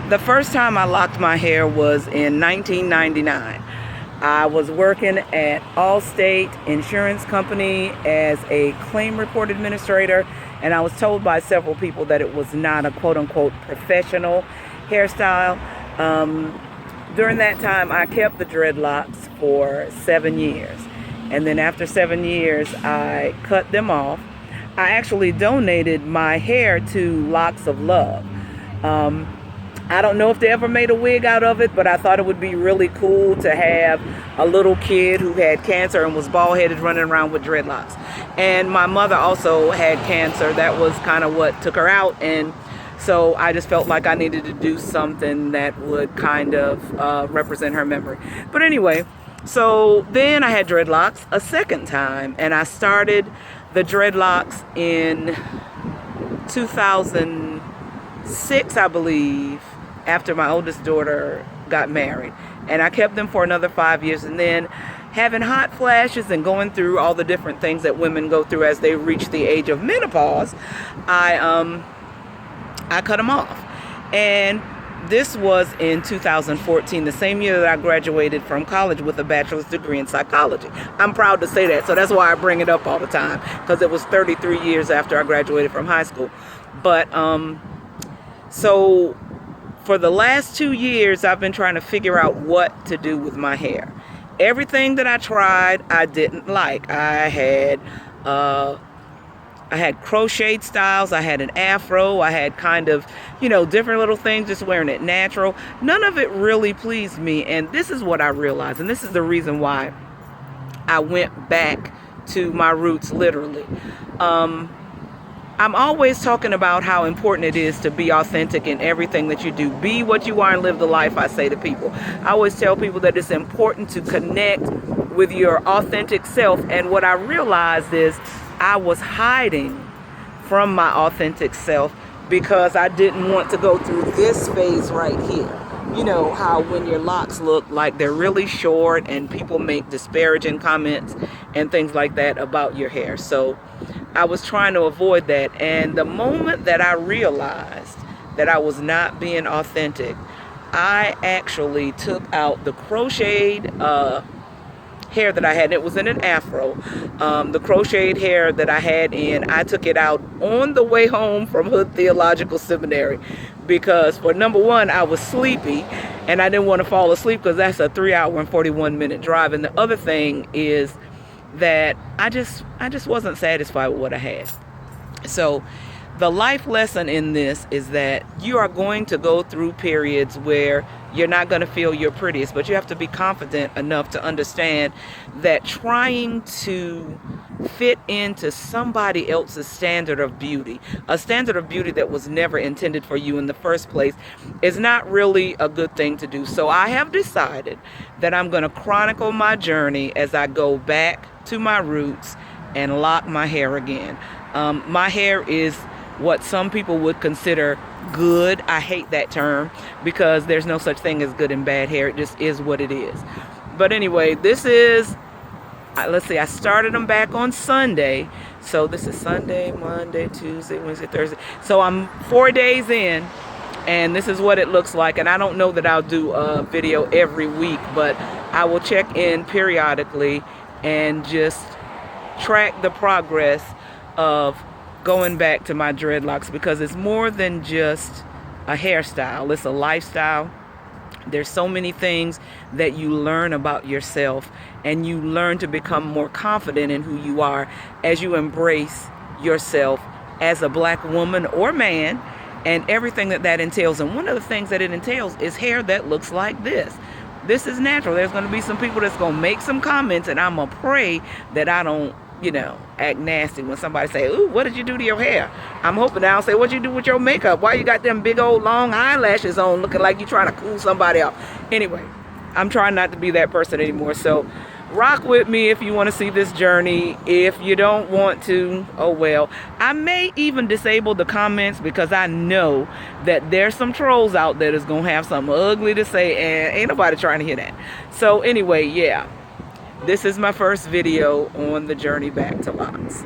The first time I locked my hair was in 1999. I was working at Allstate Insurance Company as a claim report administrator, and I was told by several people that it was not a quote-unquote professional hairstyle. During that time, I kept the dreadlocks for 7 years, and then after 7 years, I cut them off. I actually donated my hair to Locks of Love. I don't know if they ever made a wig out of it, but I thought it would be really cool to have a little kid who had cancer and was bald-headed running around with dreadlocks. And my mother also had cancer. That was kind of what took her out, and so I just felt like I needed to do something that would kind of represent her memory. But anyway, so then I had dreadlocks a second time, and I started the dreadlocks in 2006, I believe, after my oldest daughter got married. And I kept them for another 5 years, and then having hot flashes and going through all the different things that women go through as they reach the age of menopause, I cut them off. And this was in 2014, the same year that I graduated from college with a bachelor's degree in psychology. I'm proud to say that, so that's why I bring it up all the time, because it was 33 years after I graduated from high school. But so for the last 2 years, I've been trying to figure out what to do with my hair. Everything that I tried, I didn't like. I had crocheted styles, I had an afro, I had kind of, different little things, just wearing it natural. None of it really pleased me, and this is what I realized, and this is the reason why I went back to my roots, literally. I'm always talking about how important it is to be authentic in everything that you do. Be what you are and live the life, I say to people. I always tell people that it's important to connect with your authentic self, and what I realized is I was hiding from my authentic self because I didn't want to go through this phase right here. You know how when your locks look like they're really short and people make disparaging comments and things like that about your hair. So I was trying to avoid that. And the moment that I realized that I was not being authentic, I actually took out the crocheted hair that I had. It was in an afro. The crocheted hair that I had in, I took it out on the way home from Hood Theological Seminary because, for number one, I was sleepy and I didn't want to fall asleep because that's a 3-hour and 41-minute drive. And the other thing is that I just wasn't satisfied with what I had. So the life lesson in this is that you are going to go through periods where you're not going to feel your prettiest, but you have to be confident enough to understand that trying to fit into somebody else's standard of beauty, a standard of beauty that was never intended for you in the first place, is not really a good thing to do. So I have decided that I'm going to chronicle my journey as I go back to my roots and lock my hair again. My hair is what some people would consider good. I hate that term because there's no such thing as good and bad hair. It just is what it is. But anyway, this is, let's see, I started them back on Sunday. So this is Sunday, Monday, Tuesday, Wednesday, Thursday. So I'm 4 days in, and this is what it looks like. And I don't know that I'll do a video every week, but I will check in periodically and just track the progress of going back to my dreadlocks, because it's more than just a hairstyle. It's a lifestyle. There's so many things that you learn about yourself, and you learn to become more confident in who you are as you embrace yourself as a black woman or man, and everything that that entails. And one of the things that it entails is hair that looks like this. This is natural. There's going to be some people that's going to make some comments, and I'm going to pray that I don't act nasty when somebody say, "Ooh, what did you do to your hair?" I'm hoping I'll say, "What you do with your makeup? Why you got them big old long eyelashes on looking like you trying to cool somebody off?" Anyway, I'm trying not to be that person anymore. So rock with me if you want to see this journey. If you don't want to, oh well. I may even disable the comments because I know that there's some trolls out there that's going to have something ugly to say, and ain't nobody trying to hear that. So anyway, yeah. This is my first video on the journey back to locks.